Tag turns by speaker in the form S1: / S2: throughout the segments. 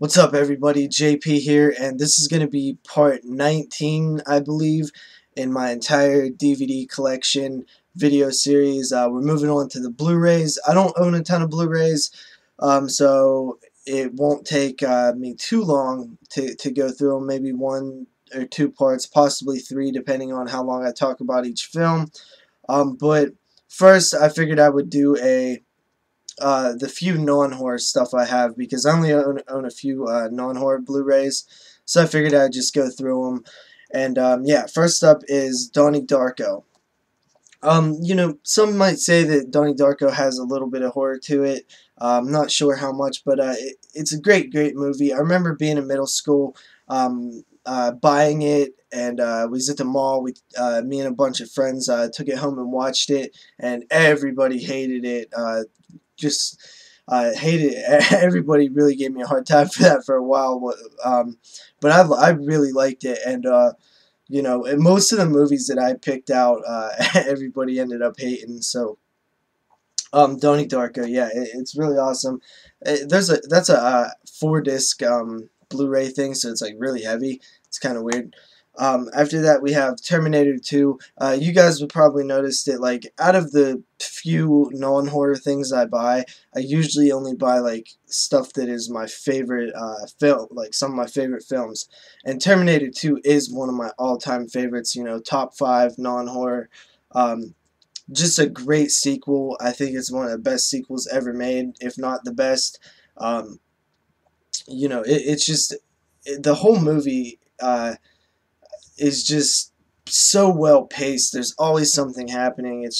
S1: What's up, everybody? JP here, and this is going to be part 19, I believe, in my entire DVD collection video series. We're moving on to the Blu-rays. I don't own a ton of Blu-rays, so it won't take me too long to go through them. Maybe one or two parts, possibly three, depending on how long I talk about each film. But first, I figured I would do the few non-horror stuff I have, because I only own a few non-horror Blu-rays, so I figured I'd just go through them. And yeah, first up is Donnie Darko. Some might say that Donnie Darko has a little bit of horror to it. I'm not sure how much, but it's a great movie. I remember being in middle school, buying it, and we was at the mall. Me and a bunch of friends took it home and watched it, and everybody hated it. Just hated it. Everybody really gave me a hard time for that for a while, but I really liked it, and and most of the movies that I picked out, everybody ended up hating. So Donnie Darko, yeah, it's really awesome. That's a 4-disc Blu-ray thing, so it's like really heavy. It's kind of weird. After that, we have Terminated 2. You guys would probably notice that, like, out of the few non-horror things I buy, I usually only buy, like, stuff that is my favorite film, like some of my favorite films. And Terminated 2 is one of my all-time favorites, top 5 non-horror. Just a great sequel. I think it's one of the best sequels ever made, if not the best. It's just, the whole movie is just so well paced. There's always something happening. It's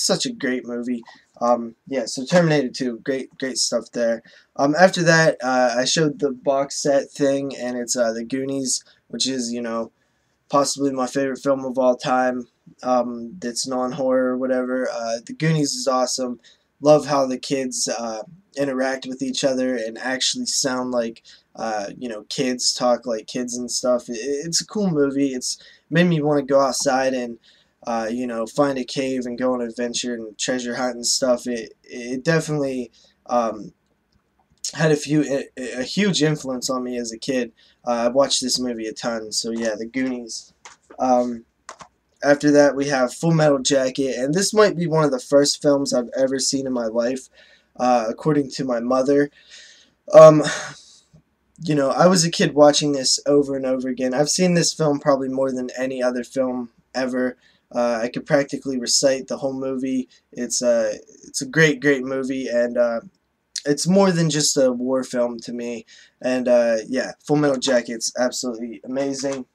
S1: such a great movie. Yeah, so Terminated 2, great stuff there. After that, I showed the box set thing, and it's the Goonies, which is, possibly my favorite film of all time. That's non-horror or whatever. The Goonies is awesome. Love how the kids interact with each other and actually sound like kids, talk like kids and stuff. It's a cool movie. It's made me want to go outside and find a cave and go on an adventure and treasure hunt and stuff. It definitely had a huge influence on me as a kid. I watched this movie a ton. So yeah, the Goonies. After that, we have Full Metal Jacket, and this might be one of the first films I've ever seen in my life, according to my mother. I was a kid watching this over and over again. I've seen this film probably more than any other film ever. I could practically recite the whole movie. It's a great movie, and it's more than just a war film to me. And yeah, Full Metal Jacket's absolutely amazing.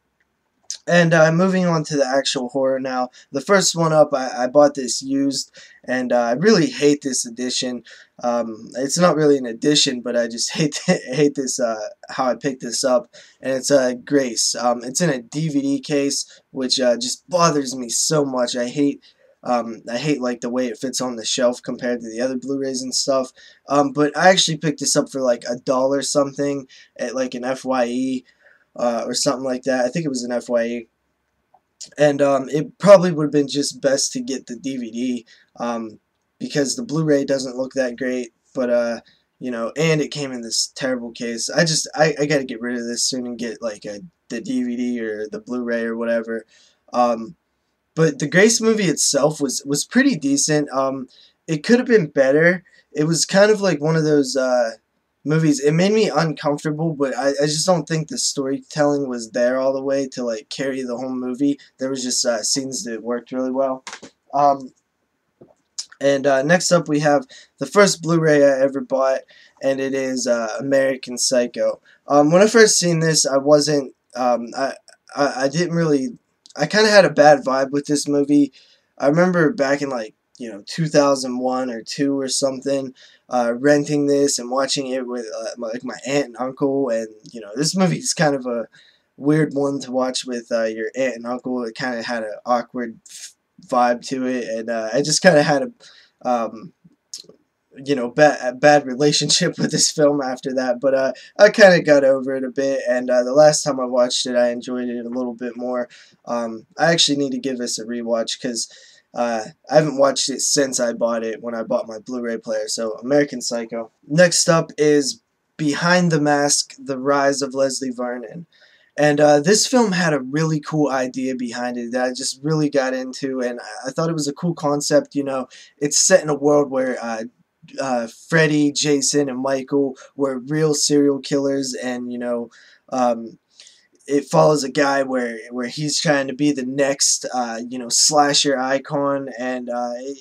S1: And moving on to the actual horror now. The first one up, I bought this used, and I really hate this edition. It's not really an edition, but I just hate this, how I picked this up. And it's Grace. It's in a DVD case, which just bothers me so much. I hate like the way it fits on the shelf compared to the other Blu-rays and stuff. But I actually picked this up for like $1 something at like an FYE. Or something like that. I think it was an FYE. And it probably would have been just best to get the DVD, because the Blu-ray doesn't look that great. But and it came in this terrible case. I got to get rid of this soon and get like the DVD or the Blu-ray or whatever. But the Grace movie itself was pretty decent. It could have been better. It was kind of like one of those movies. It made me uncomfortable, but I just don't think the storytelling was there all the way to like carry the whole movie. There was just scenes that worked really well. And next up, we have the first Blu-ray I ever bought, and it is American Psycho. When I first seen this, I wasn't, I didn't really, I kind of had a bad vibe with this movie. I remember back in like 2001 or 2 or something, renting this and watching it with like my aunt and uncle, and this movie is kind of a weird one to watch with your aunt and uncle. It kind of had an awkward vibe to it, and I just kind of had a bad relationship with this film after that, but I kind of got over it a bit, and the last time I watched it, I enjoyed it a little bit more. I actually need to give this a rewatch, because I haven't watched it since I bought it, when I bought my Blu-ray player. So American Psycho. Next up is Behind the Mask: The Rise of Leslie Vernon. And this film had a really cool idea behind it that I just really got into, and I thought it was a cool concept. You know, it's set in a world where Freddy, Jason, and Michael were real serial killers, and um, it follows a guy where he's trying to be the next slasher icon, and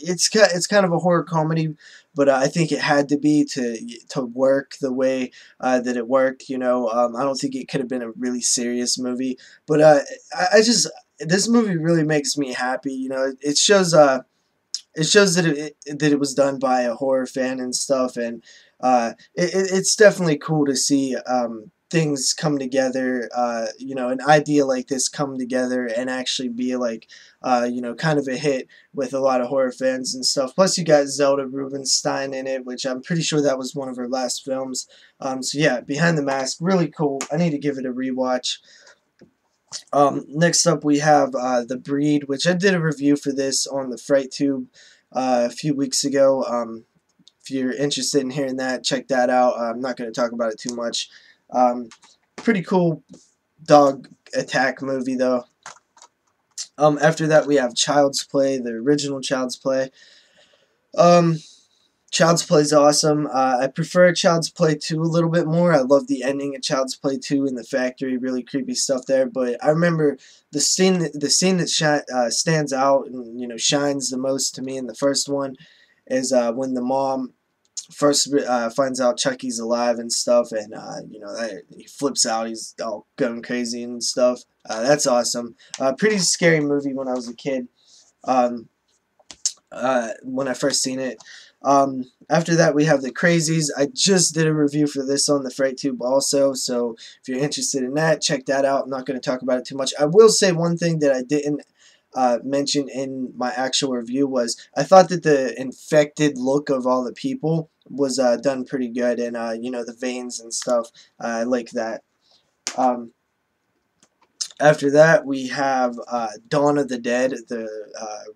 S1: it's kind of a horror comedy, but I think it had to be to work the way that it worked. I don't think it could have been a really serious movie, but I just this movie really makes me happy. It shows that it was done by a horror fan and stuff, and it's definitely cool to see things come together. An idea like this come together and actually be like, kind of a hit with a lot of horror fans and stuff. Plus, you got Zelda Rubinstein in it, which I'm pretty sure that was one of her last films. So yeah, Behind the Mask, really cool. I need to give it a rewatch. Next up we have The Breed, which I did a review for this on the FrightTube a few weeks ago. If you're interested in hearing that, check that out. I'm not going to talk about it too much. Pretty cool dog attack movie though. After that we have Child's Play, the original Child's Play. Child's Play is awesome. I prefer Child's Play 2 a little bit more. I love the ending of Child's Play 2 in the factory, really creepy stuff there. But I remember the scene that stands out and shines the most to me in the first one is when the mom first finds out Chucky's alive and stuff, and he flips out. He's all going crazy and stuff. That's awesome. Pretty scary movie when I was a kid. When I first seen it. After that we have the Crazies. I just did a review for this on the FrightTube also, so if you're interested in that, check that out. I'm not going to talk about it too much. I will say one thing that I didn't mention in my actual review was I thought that the infected look of all the people was done pretty good, and the veins and stuff, I like that. After that, we have Dawn of the Dead, the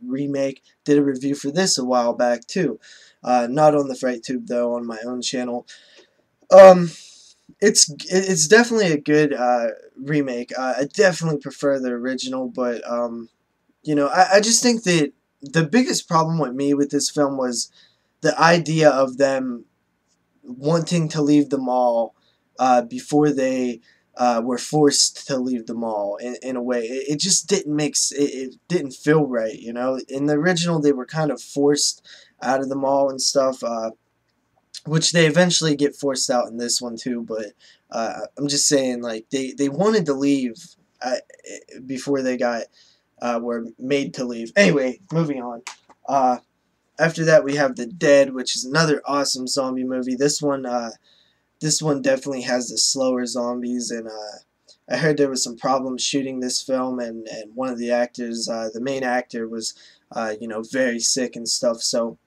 S1: remake. Did a review for this a while back too. Not on the FrightTube though, on my own channel. It's definitely a good remake. I definitely prefer the original, but I just think that the biggest problem with me with this film was the idea of them wanting to leave the mall before they were forced to leave the mall in a way. It just didn't it didn't feel right, In the original, they were kind of forced out of the mall and stuff, which they eventually get forced out in this one too, but I'm just saying, like, they wanted to leave before they were made to leave. Anyway, moving on. After that, we have The Dead, which is another awesome zombie movie. This one definitely has the slower zombies, and I heard there was some problems shooting this film, and one of the actors, the main actor, was very sick and stuff. So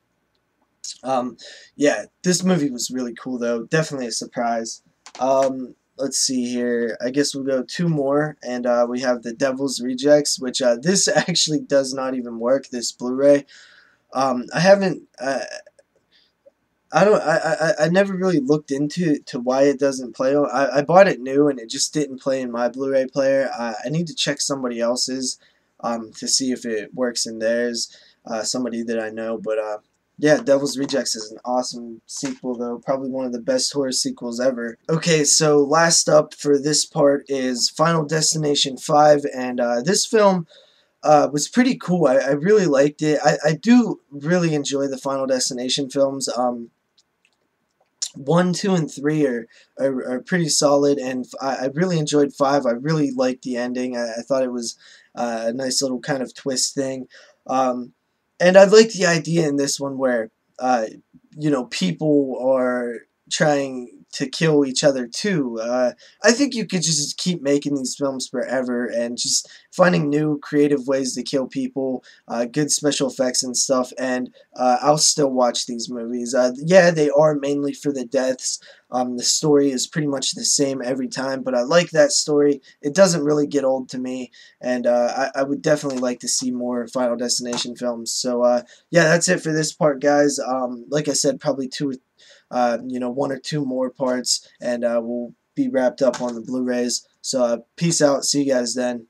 S1: yeah, this movie was really cool though. Definitely a surprise. Let's see here. I guess we'll go two more, and we have The Devil's Rejects, which this actually does not even work, this Blu-ray. I haven't. I never really looked into why it doesn't play. I bought it new and it just didn't play in my Blu-ray player. I need to check somebody else's to see if it works in theirs. Somebody that I know, but yeah, Devil's Rejects is an awesome sequel though. Probably one of the best horror sequels ever. Okay, so last up for this part is Final Destination 5, and this film was pretty cool. I really liked it. I do really enjoy the Final Destination films. 1, 2, and 3 are pretty solid, and I really enjoyed 5. I really liked the ending. I thought it was a nice little kind of twist thing. And I like the idea in this one where, people are trying to kill each other too. I think you could just keep making these films forever and just finding new creative ways to kill people, good special effects and stuff, and I'll still watch these movies. Yeah, they are mainly for the deaths. The story is pretty much the same every time, but I like that story. It doesn't really get old to me, and I would definitely like to see more Final Destination films. So yeah, that's it for this part, guys. Like I said, probably you know, one or two more parts, and we'll be wrapped up on the Blu-rays. So peace out. See you guys then.